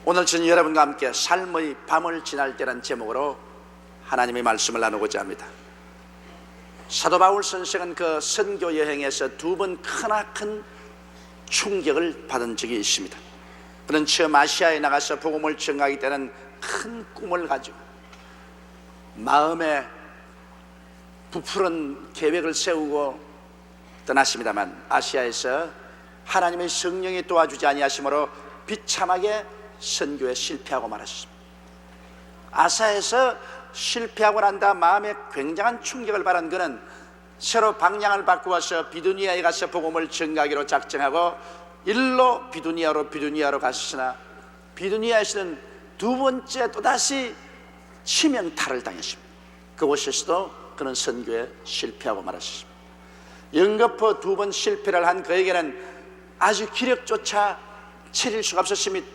오늘 저는 여러분과 함께 삶의 밤을 지날 때라는 제목으로 하나님의 말씀을 나누고자 합니다. 사도 바울 선생은 그 선교 여행에서 두 번 크나큰 충격을 받은 적이 있습니다. 그는 처음 아시아에 나가서 복음을 전하기 때는 큰 꿈을 가지고 마음에 부풀은 계획을 세우고 떠났습니다만 아시아에서 하나님의 성령이 도와주지 아니하심으로 비참하게 선교에 실패하고 말았습니다. 아사에서 실패하고 난 다음 마음에 굉장한 충격을 받은 그는 새로 방향을 바꾸어서 비두니아에 가서 복음을 전하기로 작정하고 일로 비두니아로 갔으나 비두니아에서는 두 번째 또다시 치명타를 당했습니다. 그곳에서도 그는 선교에 실패하고 말았습니다. 연거푸 두 번 실패를 한 그에게는 아주 기력조차 차릴 수가 없었습니다.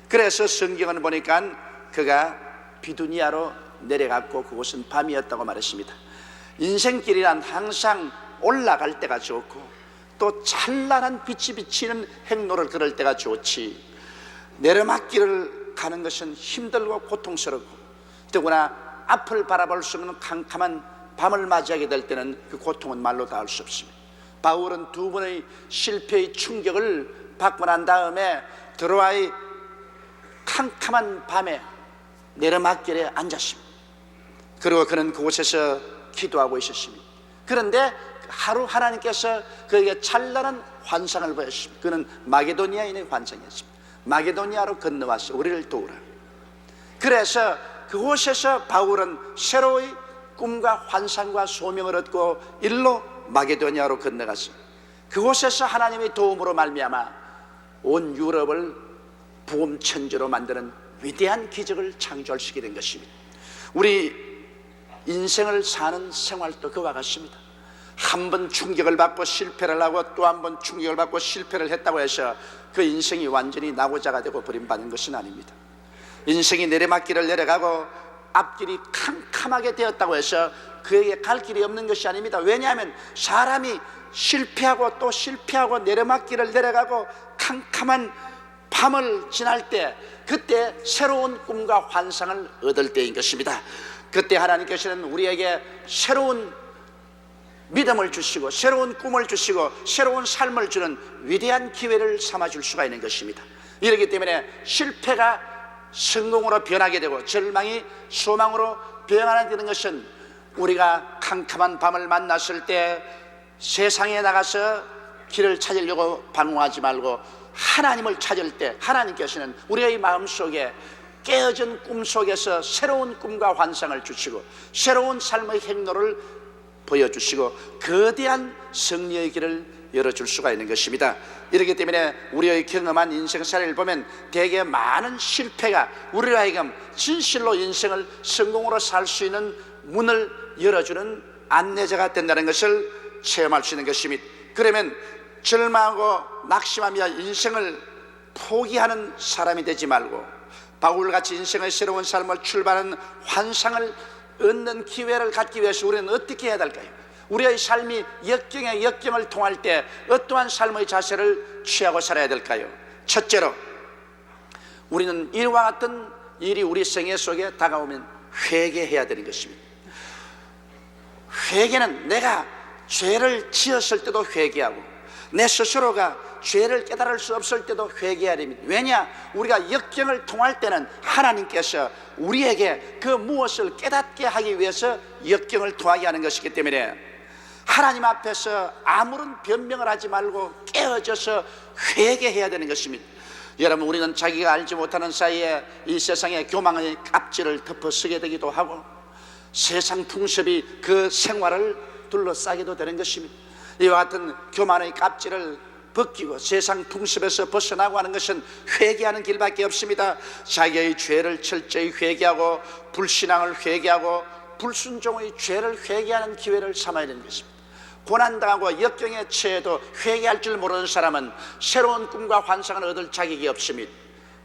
그래서 성경을 보니까 그가 비두니아로 내려갔고 그곳은 밤이었다고 말했습니다. 인생길이란 항상 올라갈 때가 좋고 또 찬란한 빛이 비치는 행로를 걸을 때가 좋지, 내리막길을 가는 것은 힘들고 고통스럽고 더구나 앞을 바라볼 수 없는 캄캄한 밤을 맞이하게 될 때는 그 고통은 말로 다 할 수 없습니다. 바울은 두 번의 실패의 충격을 받고 난 다음에 드로아의 캄캄한 밤에 내리막길에 앉았습니다. 그리고 그는 그곳에서 기도하고 있었습니다. 그런데 하루 하나님께서 그에게 찬란한 환상을 보였습니다. 그는 마게도니아인의 환상이었습니다. 마게도니아로 건너와서 우리를 도우라. 그래서 그곳에서 바울은 새로운 꿈과 환상과 소명을 얻고 일로 마게도니아로 건너갔습니다. 그곳에서 하나님의 도움으로 말미암아 온 유럽을 복음 천지로 만드는 위대한 기적을 창조할 수 있게 된 것입니다. 우리 인생을 사는 생활도 그와 같습니다. 한 번 충격을 받고 실패를 하고 또 한 번 충격을 받고 실패를 했다고 해서 그 인생이 완전히 낙오자가 되고 버림받는 것은 아닙니다. 인생이 내리막길을 내려가고 앞길이 캄캄하게 되었다고 해서 그에게 갈 길이 없는 것이 아닙니다. 왜냐하면 사람이 실패하고 또 실패하고 내리막길을 내려가고 캄캄한 밤을 지날 때, 그때 새로운 꿈과 환상을 얻을 때인 것입니다. 그때 하나님께서는 우리에게 새로운 믿음을 주시고 새로운 꿈을 주시고 새로운 삶을 주는 위대한 기회를 삼아줄 수가 있는 것입니다. 이렇기 때문에 실패가 성공으로 변하게 되고 절망이 소망으로 변하게 되는 것은 우리가 캄캄한 밤을 만났을 때 세상에 나가서 길을 찾으려고 방황하지 말고 하나님을 찾을 때 하나님께서는 우리의 마음속에 깨어진 꿈 속에서 새로운 꿈과 환상을 주시고 새로운 삶의 행로를 보여주시고 거대한 승리의 길을 열어줄 수가 있는 것입니다. 이렇기 때문에 우리의 경험한 인생사를 보면 대개 많은 실패가 우리로 하여금 진실로 인생을 성공으로 살 수 있는 문을 열어주는 안내자가 된다는 것을 체험할 수 있는 것입니다. 그러면 절망하고 낙심하며 인생을 포기하는 사람이 되지 말고 바울같이 인생의 새로운 삶을 출발하는 환상을 얻는 기회를 갖기 위해서 우리는 어떻게 해야 될까요? 우리의 삶이 역경에 역경을 통할 때 어떠한 삶의 자세를 취하고 살아야 될까요? 첫째로 우리는 이와 같은 일이 우리 생애 속에 다가오면 회개해야 되는 것입니다. 회개는 내가 죄를 지었을 때도 회개하고 내 스스로가 죄를 깨달을 수 없을 때도 회개해야 됩니다. 왜냐? 우리가 역경을 통할 때는 하나님께서 우리에게 그 무엇을 깨닫게 하기 위해서 역경을 통하게 하는 것이기 때문에 하나님 앞에서 아무런 변명을 하지 말고 깨어져서 회개해야 되는 것입니다. 여러분, 우리는 자기가 알지 못하는 사이에 이 세상의 교만의 깝지를 덮어쓰게 되기도 하고 세상 풍습이 그 생활을 둘러싸기도 되는 것입니다. 이와 같은 교만의 깝지를 벗기고 세상 풍습에서 벗어나고 하는 것은 회개하는 길밖에 없습니다. 자기의 죄를 철저히 회개하고 불신앙을 회개하고 불순종의 죄를 회개하는 기회를 삼아야 되는 것입니다. 고난당하고 역경에 처해도 회개할 줄 모르는 사람은 새로운 꿈과 환상을 얻을 자격이 없습니다.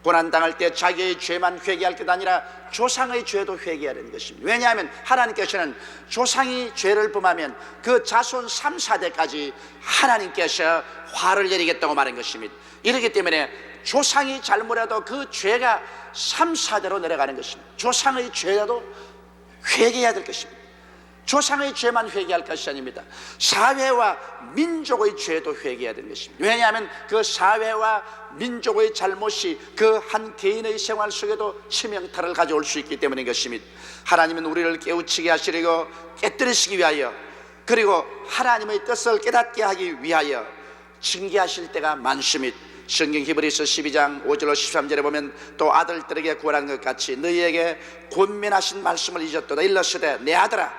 고난당할 때 자기의 죄만 회개할 것 아니라 조상의 죄도 회개해야 하는 것입니다. 왜냐하면 하나님께서는 조상이 죄를 범하면 그 자손 3, 4대까지 하나님께서 화를 내리겠다고 말한 것입니다. 이렇기 때문에 조상이 잘못해도 그 죄가 3, 4대로 내려가는 것입니다. 조상의 죄라도 회개해야 될 것입니다. 조상의 죄만 회개할 것이 아닙니다. 사회와 민족의 죄도 회개해야 되는 것입니다. 왜냐하면 그 사회와 민족의 잘못이 그 한 개인의 생활 속에도 치명타를 가져올 수 있기 때문인 것입니다. 하나님은 우리를 깨우치게 하시려고 깨뜨리시기 위하여, 그리고 하나님의 뜻을 깨닫게 하기 위하여 징계하실 때가 많습니다. 성경 히브리서 12장 5절로 13절에 보면 또 아들들에게 구원한 것 같이 너희에게 권면하신 말씀을 잊었도다. 일러스되 내 아들아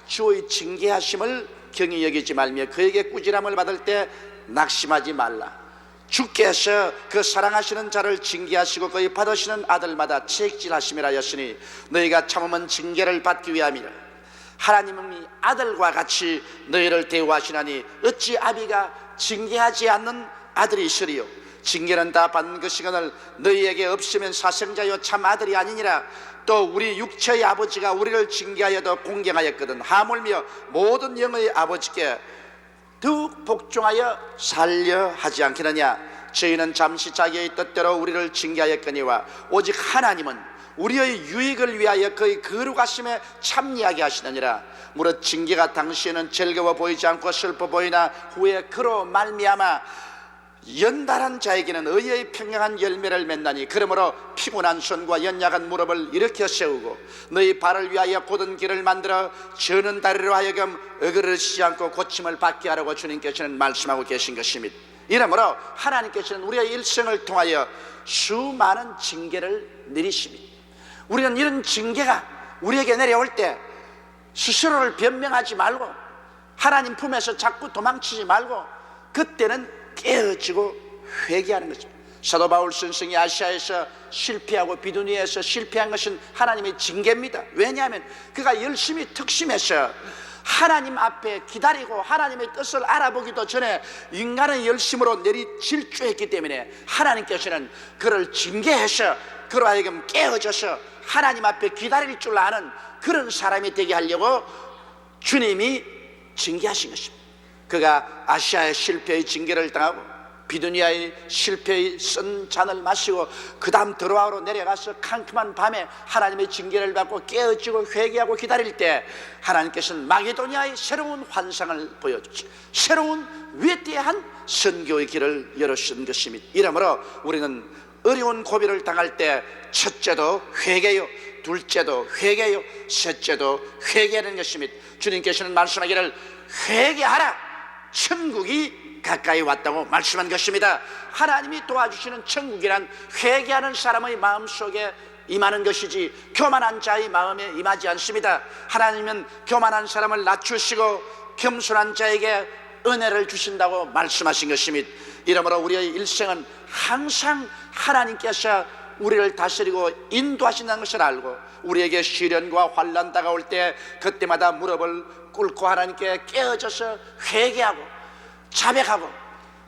주의 징계하심을 경히 여기지 말며 그에게 꾸지람을 받을 때 낙심하지 말라. 주께서 그 사랑하시는 자를 징계하시고 그의 받으시는 아들마다 책질하심이라 하였으니 너희가 참으면 징계를 받기 위함이라. 하나님은 아들과 같이 너희를 대우하시나니 어찌 아비가 징계하지 않는 아들이 있으리요. 징계는 다 받는 것이거늘 너희에게 없으면 사생자여 참 아들이 아니니라. 또 우리 육체의 아버지가 우리를 징계하여도 공경하였거든 하물며 모든 영의 아버지께 더욱 복종하여 살려 하지 않겠느냐. 저희는 잠시 자기의 뜻대로 우리를 징계하였거니와 오직 하나님은 우리의 유익을 위하여 그의 거룩하심에 참여하게 하시느니라. 무릇 징계가 당시에는 즐거워 보이지 않고 슬퍼 보이나 후에 그로 말미암아 연달한 자에게는 의의 평양한 열매를 맺나니 그러므로 피곤한 손과 연약한 무릎을 일으켜 세우고 너희 발을 위하여 곧은 길을 만들어 저는 다리로 하여금 어그러지지 않고 고침을 받게 하라고 주님께서는 말씀하고 계신 것입니다. 이러므로 하나님께서는 우리의 일생을 통하여 수많은 징계를 내리십니다. 우리는 이런 징계가 우리에게 내려올 때 스스로를 변명하지 말고 하나님 품에서 자꾸 도망치지 말고 그때는 깨어지고 회개하는 것입니다. 사도 바울 선생이 아시아에서 실패하고 비두니아에서 실패한 것은 하나님의 징계입니다. 왜냐하면 그가 열심히 특심해서 하나님 앞에 기다리고 하나님의 뜻을 알아보기도 전에 인간의 열심으로 질주했기 때문에 하나님께서는 그를 징계해서 그로 하여금 깨어져서 하나님 앞에 기다릴 줄 아는 그런 사람이 되게 하려고 주님이 징계하신 것입니다. 그가 아시아의 실패의 징계를 당하고 비두니아의 실패의 쓴 잔을 마시고 그 다음 드로아로 내려가서 캄캄한 밤에 하나님의 징계를 받고 깨어지고 회개하고 기다릴 때 하나님께서는 마게도니아의 새로운 환상을 보여주시고 새로운 위대한 선교의 길을 열어주신 것입니다. 이러므로 우리는 어려운 고비를 당할 때 첫째도 회개요, 둘째도 회개요, 셋째도 회개하는 것입니다. 주님께서는 말씀하기를 회개하라 천국이 가까이 왔다고 말씀한 것입니다. 하나님이 도와주시는 천국이란 회개하는 사람의 마음속에 임하는 것이지 교만한 자의 마음에 임하지 않습니다. 하나님은 교만한 사람을 낮추시고 겸손한 자에게 은혜를 주신다고 말씀하신 것입니다. 이러므로 우리의 일생은 항상 하나님께서 우리를 다스리고 인도하신다는 것을 알고 우리에게 시련과 환난 다가올 때 그때마다 무릎을 꿇고 하나님께 깨어져서 회개하고 자백하고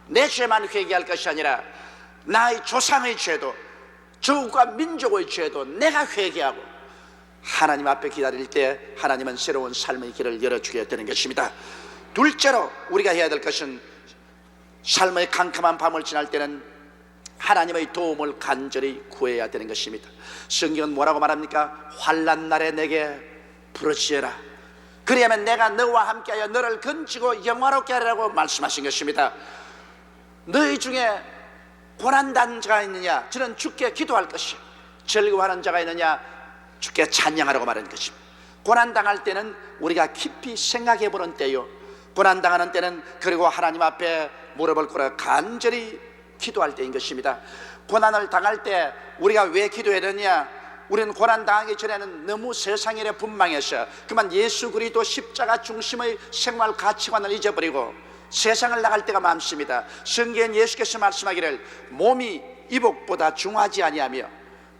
내 죄만 회개할 것이 아니라 나의 조상의 죄도 조국과 민족의 죄도 내가 회개하고 하나님 앞에 기다릴 때 하나님은 새로운 삶의 길을 열어주게 되는 것입니다. 둘째로 우리가 해야 될 것은 삶의 캄캄한 밤을 지날 때는 하나님의 도움을 간절히 구해야 되는 것입니다. 성경은 뭐라고 말합니까? 환난 날에 내게 부르짖어라. 그리하면 내가 너와 함께하여 너를 건지고 영화롭게 하리라고 말씀하신 것입니다. 너희 중에 고난당한 자가 있느냐? 저는 주께 기도할 것이요. 즐거워하는 자가 있느냐? 주께 찬양하라고 말하는 것입니다. 고난당할 때는 우리가 깊이 생각해 보는 때요, 고난당하는 때는 그리고 하나님 앞에 무릎을 꿇어 간절히 기도할 때인 것입니다. 고난을 당할 때 우리가 왜 기도해야 되느냐? 우리는 고난당하기 전에는 너무 세상 일에 분망해서 그만 예수 그리스도 십자가 중심의 생활 가치관을 잊어버리고 세상을 나갈 때가 많습니다. 성경엔 예수께서 말씀하기를 몸이 이복보다 중하지 아니하며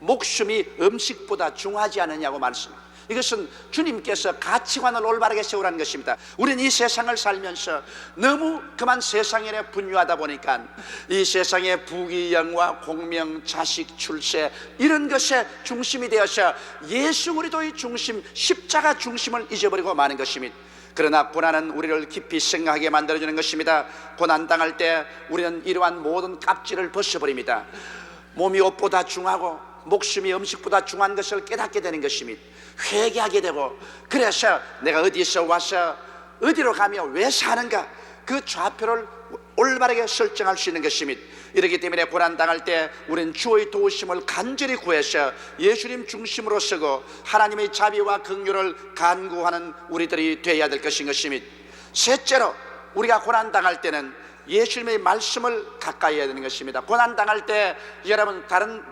목숨이 음식보다 중하지 않느냐고 말씀합니다. 이것은 주님께서 가치관을 올바르게 세우라는 것입니다. 우리는 이 세상을 살면서 너무 그만 세상 일에 분유하다 보니까 이 세상의 부귀영화, 공명, 자식, 출세 이런 것에 중심이 되어서 예수 그리스도의 중심, 십자가 중심을 잊어버리고 마는 것입니다. 그러나 고난은 우리를 깊이 생각하게 만들어주는 것입니다. 고난당할 때 우리는 이러한 모든 깝지를 벗어버립니다. 몸이 옷보다 중하고 목숨이 음식보다 중한 것을 깨닫게 되는 것입니다. 회개하게 되고, 그래서 내가 어디서 와서 어디로 가며 왜 사는가, 그 좌표를 올바르게 설정할 수 있는 것입니다. 이렇기 때문에 고난당할 때 우리는 주의 도우심을 간절히 구해서 예수님 중심으로 서고 하나님의 자비와 긍휼을 간구하는 우리들이 되어야 될 것인 것입니다. 셋째로, 우리가 고난당할 때는 예수님의 말씀을 가까이 해야 되는 것입니다. 고난당할 때 여러분 다른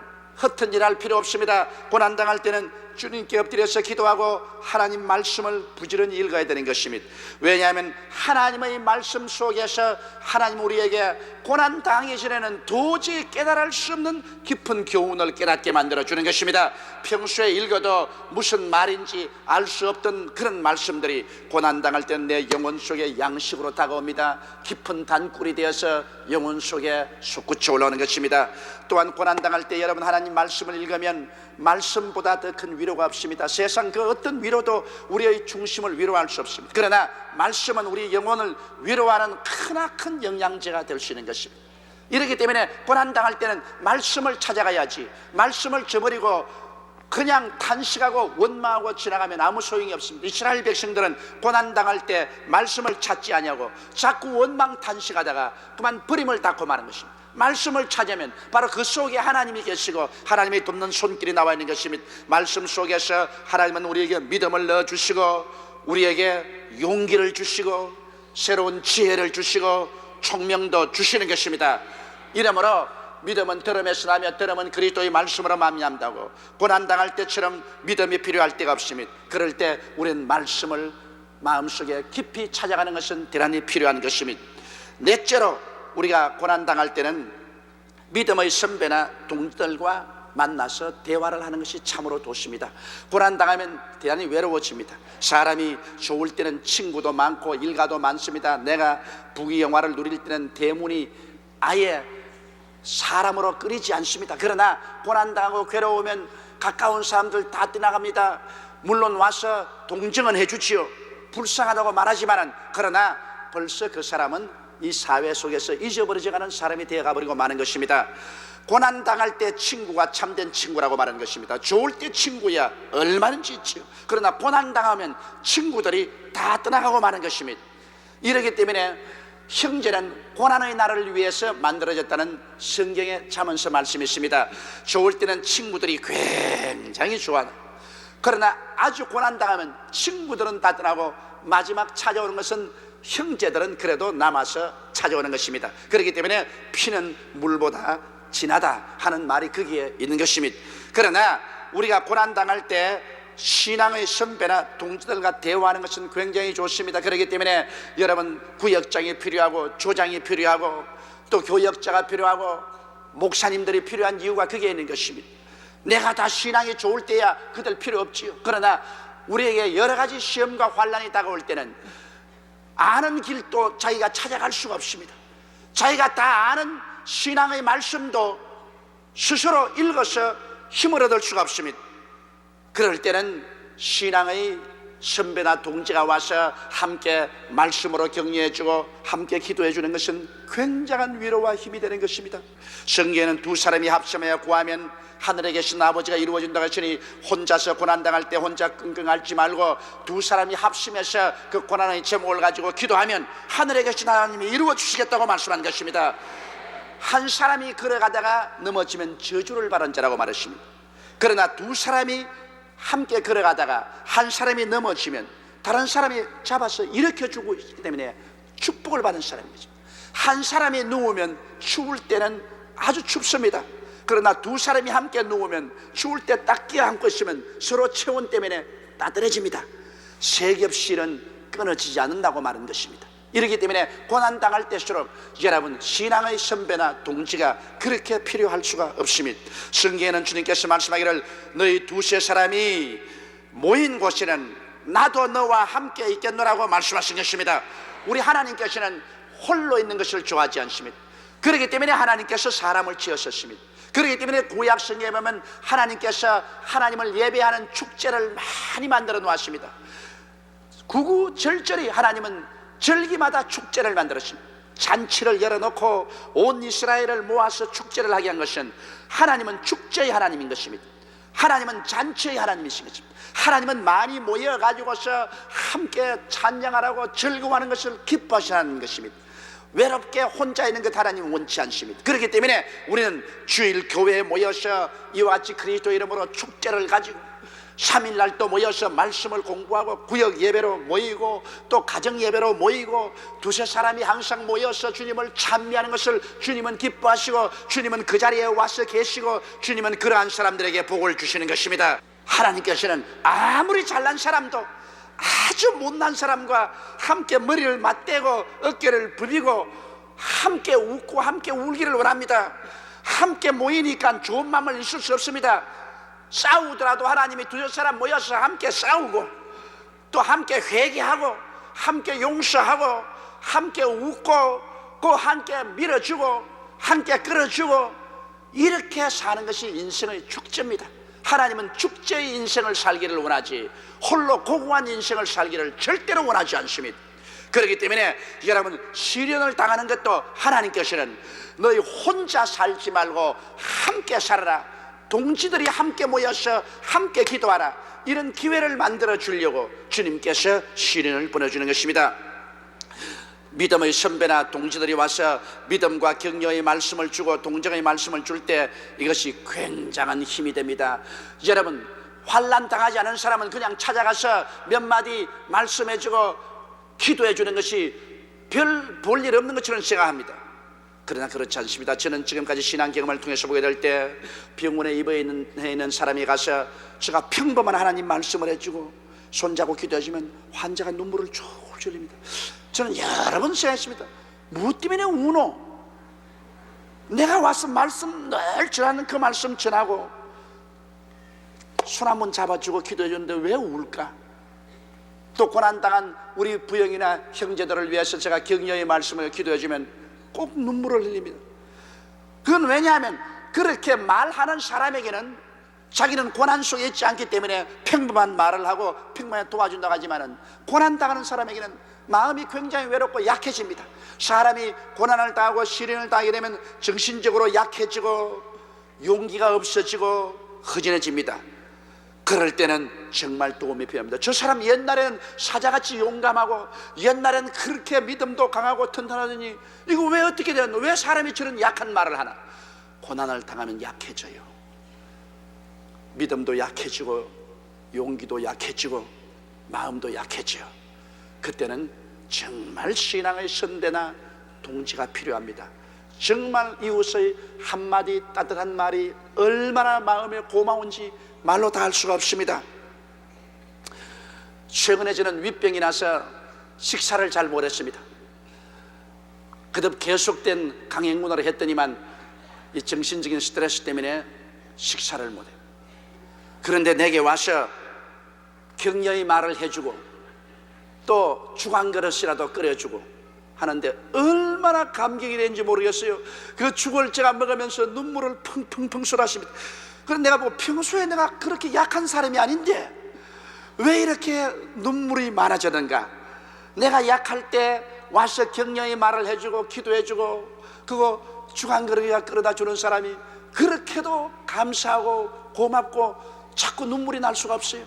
허튼 일 할 필요 없습니다. 고난당할 때는 주님께 엎드려서 기도하고 하나님 말씀을 부지런히 읽어야 되는 것입니다. 왜냐하면 하나님의 말씀 속에서 하나님 우리에게 고난당하기 전에는 도저히 깨달을 수 없는 깊은 교훈을 깨닫게 만들어주는 것입니다. 평소에 읽어도 무슨 말인지 알 수 없던 그런 말씀들이 고난당할 때는 내 영혼 속에 양식으로 다가옵니다. 깊은 단꿀이 되어서 영혼 속에 솟구쳐 올라오는 것입니다. 또한 고난당할 때 여러분 하나님 말씀을 읽으면 말씀보다 더 큰 위로가 없습니다. 세상 그 어떤 위로도 우리의 중심을 위로할 수 없습니다. 그러나 말씀은 우리 영혼을 위로하는 크나큰 영양제가 될 수 있는 것입니다. 이렇기 때문에 고난당할 때는 말씀을 찾아가야지, 말씀을 저버리고 그냥 탄식하고 원망하고 지나가면 아무 소용이 없습니다. 이스라엘 백성들은 고난당할 때 말씀을 찾지 아니하고 자꾸 원망 탄식하다가 그만 버림을 닫고 마는 것입니다. 말씀을 찾으면 바로 그 속에 하나님이 계시고 하나님의 돕는 손길이 나와 있는 것입니다. 말씀 속에서 하나님은 우리에게 믿음을 넣어주시고 우리에게 용기를 주시고 새로운 지혜를 주시고 총명도 주시는 것입니다. 이러므로 믿음은 들음에서 나며 들음은 그리스도의 말씀으로 말미암다고, 고난당할 때처럼 믿음이 필요할 때가 없습니다. 그럴 때 우리는 말씀을 마음속에 깊이 찾아가는 것은 대단히 필요한 것입니다. 넷째로, 우리가 고난당할 때는 믿음의 선배나 동지들과 만나서 대화를 하는 것이 참으로 좋습니다. 고난당하면 대단히 외로워집니다. 사람이 좋을 때는 친구도 많고 일가도 많습니다. 내가 부귀영화를 누릴 때는 대문이 아예 사람으로 끓이지 않습니다. 그러나 고난당하고 괴로우면 가까운 사람들 다 떠나갑니다. 물론 와서 동정은 해주지요. 불쌍하다고 말하지만은, 그러나 벌써 그 사람은 이 사회 속에서 잊어버려져 가는 사람이 되어가 버리고 마는 것입니다. 고난당할 때 친구가 참된 친구라고 말하는 것입니다. 좋을 때 친구야 얼마든지 있지요. 그러나 고난당하면 친구들이 다 떠나가고 마는 것입니다. 이렇기 때문에 형제는 고난의 날을 위해서 만들어졌다는 성경의 잠언서 말씀이 있습니다. 좋을 때는 친구들이 굉장히 좋아요. 그러나 아주 고난당하면 친구들은 다 떠나고 마지막 찾아오는 것은 형제들은 그래도 남아서 찾아오는 것입니다. 그렇기 때문에 피는 물보다 진하다 하는 말이 거기에 있는 것입니다. 그러나 우리가 고난당할 때 신앙의 선배나 동지들과 대화하는 것은 굉장히 좋습니다. 그렇기 때문에 여러분 구역장이 필요하고 조장이 필요하고 또 교역자가 필요하고 목사님들이 필요한 이유가 거기에 있는 것입니다. 내가 다 신앙이 좋을 때야 그들 필요 없지요. 그러나 우리에게 여러 가지 시험과 환난이 다가올 때는 아는 길도 자기가 찾아갈 수가 없습니다. 자기가 다 아는 신앙의 말씀도 스스로 읽어서 힘을 얻을 수가 없습니다. 그럴 때는 신앙의 선배나 동지가 와서 함께 말씀으로 격려해주고 함께 기도해주는 것은 굉장한 위로와 힘이 되는 것입니다. 성경에는 두 사람이 합심하여 구하면 하늘에 계신 아버지가 이루어진다고 했으니 혼자서 고난당할 때 혼자 끙끙 앓지 말고 두 사람이 합심해서 그 고난의 제목을 가지고 기도하면 하늘에 계신 하나님이 이루어 주시겠다고 말씀한 것입니다. 한 사람이 걸어가다가 넘어지면 저주를 받은 자라고 말했습니다. 그러나 두 사람이 함께 걸어가다가 한 사람이 넘어지면 다른 사람이 잡아서 일으켜주고 있기 때문에 축복을 받은 사람이죠. 한 사람이 누우면 추울 때는 아주 춥습니다. 그러나 두 사람이 함께 누우면 추울 때 딱 끼어안고 있으면 서로 체온 때문에 따뜻해집니다. 세겹실은 끊어지지 않는다고 말한 것입니다. 이렇기 때문에 고난당할 때일수록 여러분 신앙의 선배나 동지가 그렇게 필요할 수가 없습니다. 성경에는 주님께서 말씀하기를 너희 두세 사람이 모인 곳에는 나도 너와 함께 있겠노라고 말씀하신 것입니다. 우리 하나님께서는 홀로 있는 것을 좋아하지 않습니다. 그렇기 때문에 하나님께서 사람을 지으셨습니다. 그렇기 때문에 구약 성경에 보면 하나님께서 하나님을 예배하는 축제를 많이 만들어 놓았습니다. 구구절절히 하나님은 절기마다 축제를 만들었습니다. 잔치를 열어놓고 온 이스라엘을 모아서 축제를 하게 한 것은 하나님은 축제의 하나님인 것입니다. 하나님은 잔치의 하나님이신 것입니다. 하나님은 많이 모여가지고서 함께 찬양하라고 즐거워하는 것을 기뻐하시는 것입니다. 외롭게 혼자 있는 것 하나님은 원치 않습니다. 그렇기 때문에 우리는 주일 교회에 모여서 이와 같이 그리스도 이름으로 축제를 가지고 3일날 또 모여서 말씀을 공부하고 구역 예배로 모이고 또 가정 예배로 모이고 두세 사람이 항상 모여서 주님을 찬미하는 것을 주님은 기뻐하시고 주님은 그 자리에 와서 계시고 주님은 그러한 사람들에게 복을 주시는 것입니다. 하나님께서는 아무리 잘난 사람도 아주 못난 사람과 함께 머리를 맞대고 어깨를 부비고 함께 웃고 함께 울기를 원합니다. 함께 모이니까 좋은 마음을 있을 수 없습니다. 싸우더라도 하나님이 두세 사람 모여서 함께 싸우고 또 함께 회개하고 함께 용서하고 함께 웃고 또 함께 밀어주고 함께 끌어주고 이렇게 사는 것이 인생의 축제입니다. 하나님은 축제의 인생을 살기를 원하지 홀로 고고한 인생을 살기를 절대로 원하지 않습니다. 그렇기 때문에 여러분 시련을 당하는 것도 하나님께서는 너희 혼자 살지 말고 함께 살아라, 동지들이 함께 모여서 함께 기도하라, 이런 기회를 만들어 주려고 주님께서 시련을 보내주는 것입니다. 믿음의 선배나 동지들이 와서 믿음과 격려의 말씀을 주고 동정의 말씀을 줄 때 이것이 굉장한 힘이 됩니다. 여러분 환난 당하지 않은 사람은 그냥 찾아가서 몇 마디 말씀해 주고 기도해 주는 것이 별 볼 일 없는 것처럼 생각합니다. 그러나 그렇지 않습니다. 저는 지금까지 신앙 경험을 통해서 보게 될 때 병원에 입원해 있는 사람이 가서 제가 평범한 하나님 말씀을 해주고 손잡고 기도해주면 환자가 눈물을 졸졸 흘립니다. 저는 여러 번 생각했습니다. 무엇 때문에 우노? 내가 와서 말씀 늘 전하는 그 말씀 전하고 손 한번 잡아주고 기도해주는데 왜 울까? 또 고난당한 우리 부영이나 형제들을 위해서 제가 격려의 말씀을 기도해주면 꼭 눈물을 흘립니다. 그건 왜냐하면 그렇게 말하는 사람에게는 자기는 고난 속에 있지 않기 때문에 평범한 말을 하고 평범하게 도와준다고 하지만은 고난당하는 사람에게는 마음이 굉장히 외롭고 약해집니다. 사람이 고난을 당하고 시련을 당하게 되면 정신적으로 약해지고 용기가 없어지고 허전해집니다. 그럴 때는 정말 도움이 필요합니다. 저 사람 옛날에는 사자같이 용감하고 옛날에는 그렇게 믿음도 강하고 튼튼하더니 이거 왜 어떻게 되었노? 왜 사람이 저런 약한 말을 하나? 고난을 당하면 약해져요. 믿음도 약해지고 용기도 약해지고 마음도 약해져요. 그때는 정말 신앙의 선대나 동지가 필요합니다. 정말 이웃의 한마디 따뜻한 말이 얼마나 마음에 고마운지 말로 다 할 수가 없습니다. 최근에 저는 윗병이 나서 식사를 잘 못했습니다. 그듭 계속된 강행군을 했더니만 이 정신적인 스트레스 때문에 식사를 못해요. 그런데 내게 와서 격려의 말을 해주고 또 죽 한 그릇이라도 끓여주고 하는데 얼마나 감격이 되는지 모르겠어요. 그 죽을 제가 먹으면서 눈물을 펑펑펑 쏟았습니다. 그런데 내가 평소에 내가 그렇게 약한 사람이 아닌데 왜 이렇게 눈물이 많아졌는가? 내가 약할 때 와서 격려의 말을 해주고 기도해주고 그거 죽 한 그릇이나 끓여다 주는 사람이 그렇게도 감사하고 고맙고 자꾸 눈물이 날 수가 없어요.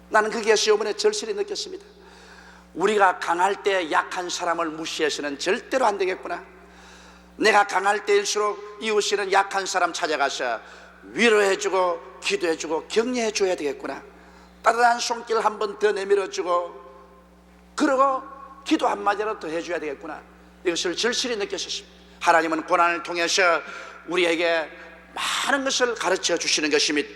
나는 그게 시어머니의 절실히 느꼈습니다. 우리가 강할 때 약한 사람을 무시해서는 절대로 안 되겠구나. 내가 강할 때일수록 이웃이는 약한 사람 찾아가서 위로해주고 기도해주고 격려해줘야 되겠구나. 따뜻한 손길 한 번 더 내밀어주고 그러고 기도 한마디라도 더 해줘야 되겠구나. 이것을 절실히 느꼈습니다. 하나님은 고난을 통해서 우리에게 많은 것을 가르쳐 주시는 것입니다.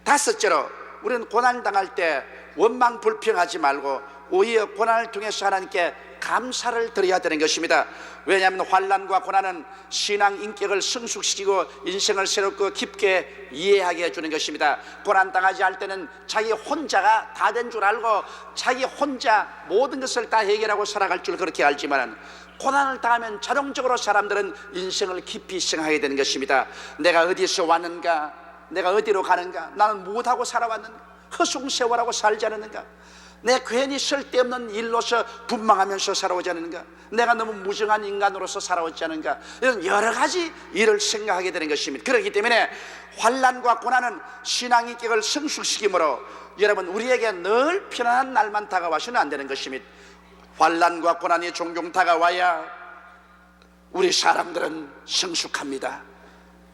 다섯째로 우리는 고난을 당할 때 원망 불평하지 말고 오히려 고난을 통해서 하나님께 감사를 드려야 되는 것입니다. 왜냐하면 환난과 고난은 신앙 인격을 성숙시키고 인생을 새롭고 깊게 이해하게 해주는 것입니다. 고난당하지 할 때는 자기 혼자가 다 된 줄 알고 자기 혼자 모든 것을 다 해결하고 살아갈 줄 그렇게 알지만 고난을 당하면 자동적으로 사람들은 인생을 깊이 생각하게 되는 것입니다. 내가 어디서 왔는가? 내가 어디로 가는가? 나는 무엇하고 살아왔는가? 허송세월하고 살지 않았는가? 내 괜히 쓸데없는 일로서 분망하면서 살아오지 않은가? 내가 너무 무정한 인간으로서 살아오지 않은가? 이런 여러 가지 일을 생각하게 되는 것입니다. 그렇기 때문에 환난과 고난은 신앙 인격을 성숙시키므로 여러분, 우리에게 늘 편안한 날만 다가와서는 안 되는 것입니다. 환난과 고난이 종종 다가와야 우리 사람들은 성숙합니다.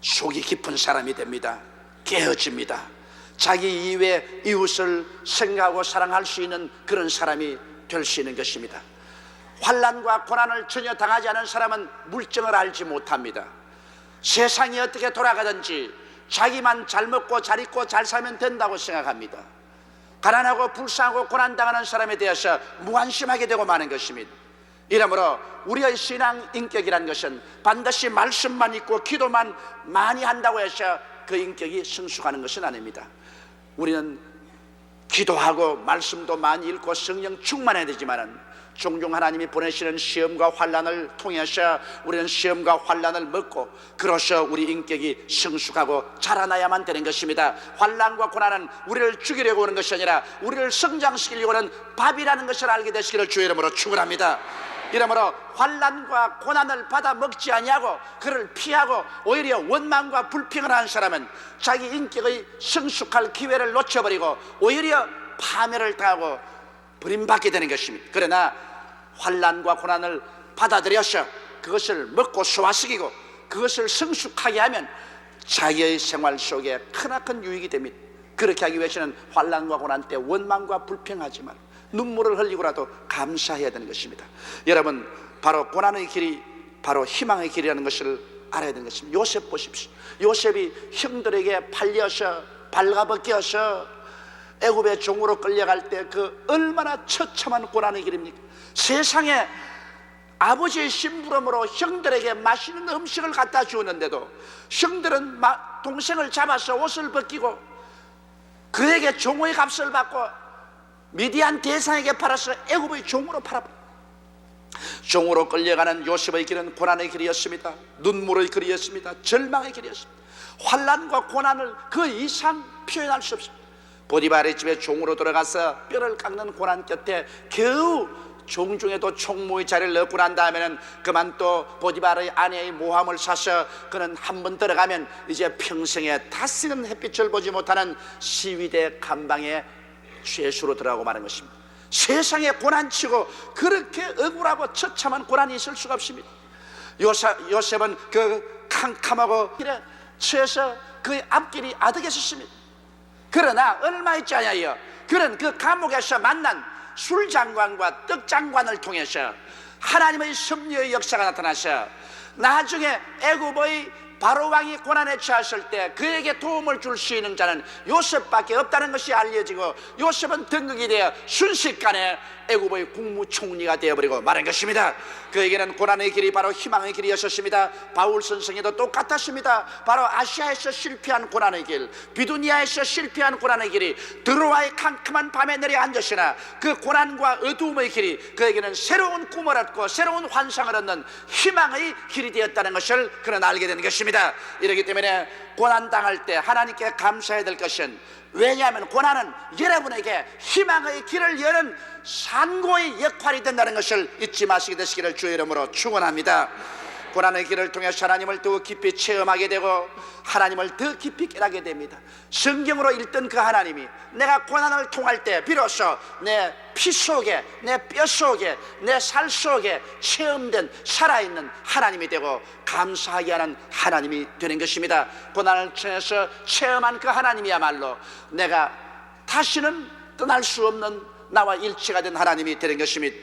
속이 깊은 사람이 됩니다. 깨어집니다. 자기 이외 이웃을 생각하고 사랑할 수 있는 그런 사람이 될 수 있는 것입니다. 환난과 고난을 전혀 당하지 않은 사람은 물정을 알지 못합니다. 세상이 어떻게 돌아가든지 자기만 잘 먹고 잘 입고 잘 살면 된다고 생각합니다. 가난하고 불쌍하고 고난당하는 사람에 대해서 무관심하게 되고 마는 것입니다. 이러므로 우리의 신앙 인격이라는 것은 반드시 말씀만 있고 기도만 많이 한다고 해서 그 인격이 성숙하는 것은 아닙니다. 우리는 기도하고 말씀도 많이 읽고 성령 충만해야 되지만 종종 하나님이 보내시는 시험과 환난을 통해서 우리는 시험과 환난을 먹고 그로써 우리 인격이 성숙하고 자라나야만 되는 것입니다. 환난과 고난은 우리를 죽이려고 하는 것이 아니라 우리를 성장시키려고 하는 밥이라는 것을 알게 되시기를 주의 이름으로 축원합니다. 이러므로 환난과 고난을 받아 먹지 아니하고 그를 피하고 오히려 원망과 불평을 하는 사람은 자기 인격의 성숙할 기회를 놓쳐버리고 오히려 파멸을 당하고 버림받게 되는 것입니다. 그러나 환난과 고난을 받아들여서 그것을 먹고 소화시키고 그것을 성숙하게 하면 자기의 생활 속에 크나큰 유익이 됩니다. 그렇게 하기 위해서는 환난과 고난 때 원망과 불평하지 말고 눈물을 흘리고라도 감사해야 되는 것입니다. 여러분, 바로 고난의 길이 바로 희망의 길이라는 것을 알아야 되는 것입니다. 요셉 보십시오. 요셉이 형들에게 팔려서 발가벗겨서 애굽의 종으로 끌려갈 때 그 얼마나 처참한 고난의 길입니까? 세상에 아버지의 심부름으로 형들에게 맛있는 음식을 갖다 주었는데도 형들은 동생을 잡아서 옷을 벗기고 그에게 종의 값을 받고 미디안 대상에게 팔아서 애굽의 종으로 팔아버렸다. 종으로 끌려가는 요셉의 길은 고난의 길이었습니다. 눈물의 길이었습니다. 절망의 길이었습니다. 환난과 고난을 그 이상 표현할 수 없습니다. 보디발의 집에 종으로 들어가서 뼈를 깎는 고난 곁에 겨우 종중에도 총무의 자리를 얻고 난 다음에는 그만 또 보디발의 아내의 모함을 사서 그는 한 번 들어가면 이제 평생에 다시는 햇빛을 보지 못하는 시위대 감방에 죄수로 들어가고 마는 것입니다. 세상에 고난치고 그렇게 억울하고 처참한 고난이 있을 수가 없습니다. 요셉은 그 캄캄하고 길에 처해서 그의 앞길이 아득했었습니다. 그러나 얼마 있지 않아요. 그는 그 감옥에서 만난 술장관과 떡장관을 통해서 하나님의 섭리의 역사가 나타나서 나중에 애굽의 바로왕이 고난에 처했을 때 그에게 도움을 줄 수 있는 자는 요셉밖에 없다는 것이 알려지고 요셉은 등극이 되어 순식간에 애굽의 국무총리가 되어버리고 마는 것입니다. 그에게는 고난의 길이 바로 희망의 길이었습니다. 바울 선생님도 똑같았습니다. 바로 아시아에서 실패한 고난의 길, 비두니아에서 실패한 고난의 길이 드로아의 캄캄한 밤에 내려앉으시나 그 고난과 어두움의 길이 그에게는 새로운 꿈을 얻고 새로운 환상을 얻는 희망의 길이 되었다는 것을 그는 알게 된 것입니다. 이렇기 때문에 고난당할 때 하나님께 감사해야 될 것은, 왜냐하면 고난은 여러분에게 희망의 길을 여는 산고의 역할이 된다는 것을 잊지 마시게 되시기를 주의 이름으로 축원합니다. 고난의 길을 통해서 하나님을 더 깊이 체험하게 되고 하나님을 더 깊이 깨닫게 됩니다. 성경으로 읽던 그 하나님이 내가 고난을 통할 때 비로소 내 피 속에, 내 뼈 속에, 내 살 속에 체험된 살아있는 하나님이 되고 감사하게 하는 하나님이 되는 것입니다. 고난을 통해서 체험한 그 하나님이야말로 내가 다시는 떠날 수 없는 나와 일치가 된 하나님이 되는 것입니다.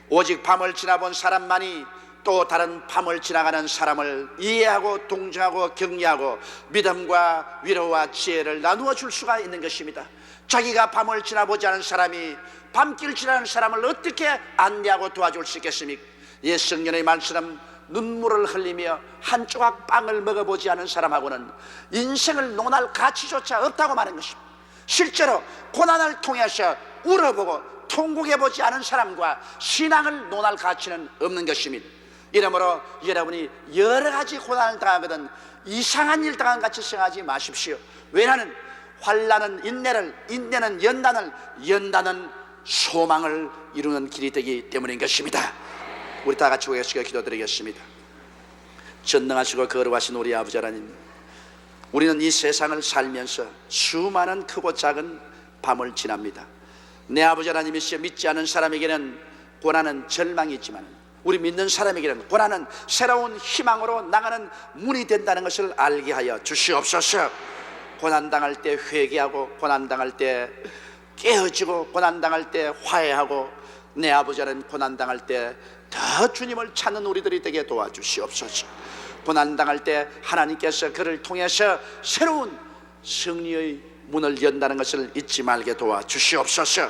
오직 밤을 지나본 사람만이 또 다른 밤을 지나가는 사람을 이해하고 동정하고 격려하고 믿음과 위로와 지혜를 나누어 줄 수가 있는 것입니다. 자기가 밤을 지나보지 않은 사람이 밤길 지나는 사람을 어떻게 안내하고 도와줄 수 있겠습니까? 옛 성경의 말처럼 눈물을 흘리며 한 조각 빵을 먹어보지 않은 사람하고는 인생을 논할 가치조차 없다고 말하는 것입니다. 실제로 고난을 통해서 울어보고 통곡해보지 않은 사람과 신앙을 논할 가치는 없는 것입니다. 이러므로 여러분이 여러 가지 고난을 당하거든 이상한 일 당한 같이 생각하지 마십시오. 왜냐하면 환난은 인내를, 인내는 연단을, 연단은 소망을 이루는 길이 되기 때문인 것입니다. 우리 다 같이 고개숙여 기도드리겠습니다. 전능하시고 거룩하신 우리 아버지 하나님, 우리는 이 세상을 살면서 수많은 크고 작은 밤을 지납니다. 내 아버지 하나님이시여, 믿지 않은 사람에게는 고난은 절망이 있지만 우리 믿는 사람에게는 고난은 새로운 희망으로 나가는 문이 된다는 것을 알게 하여 주시옵소서. 고난당할 때 회개하고, 고난당할 때 깨어지고, 고난당할 때 화해하고, 내 아버지 하나님 고난당할 때 더 주님을 찾는 우리들이 되게 도와주시옵소서. 고난당할 때 하나님께서 그를 통해서 새로운 승리의 문을 연다는 것을 잊지 말게 도와주시옵소서.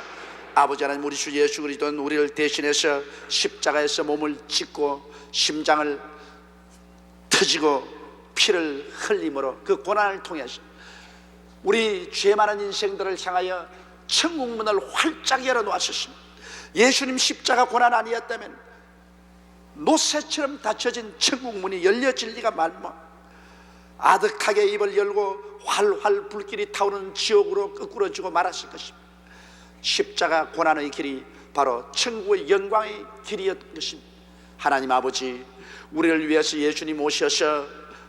아버지 하나님, 우리 주 예수 그리스도는 우리를 대신해서 십자가에서 몸을 찢고 심장을 터지고 피를 흘림으로 그 고난을 통해서 우리 죄 많은 인생들을 향하여 천국문을 활짝 열어놓았습니다. 예수님 십자가 고난 아니었다면 노새처럼 닫혀진 천국문이 열려질 리가 말마, 아득하게 입을 열고 활활 불길이 타오르는 지옥으로 끄꾸러지고 말았을 것입니다. 십자가 고난의 길이 바로 천국의 영광의 길이었던 것입니다. 하나님 아버지, 우리를 위해서 예수님 오셔서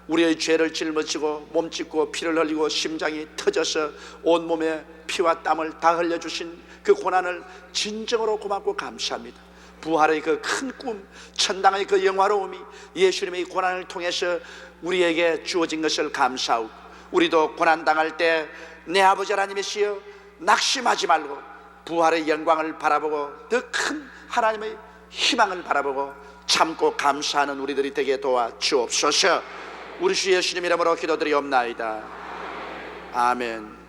우리의 죄를 짊어지고 몸짓고 피를 흘리고 심장이 터져서 온몸에 피와 땀을 다 흘려주신 그 고난을 진정으로 고맙고 감사합니다. 부활의 그 큰 꿈, 천당의 그 영화로움이 예수님의 고난을 통해서 우리에게 주어진 것을 감사하고, 우리도 고난당할 때 내 아버지 하나님이시여, 낙심하지 말고 부활의 영광을 바라보고 더 큰 하나님의 희망을 바라보고 참고 감사하는 우리들이 되게 도와주옵소서. 우리 주 예수님 이름으로 기도드리옵나이다. 아멘.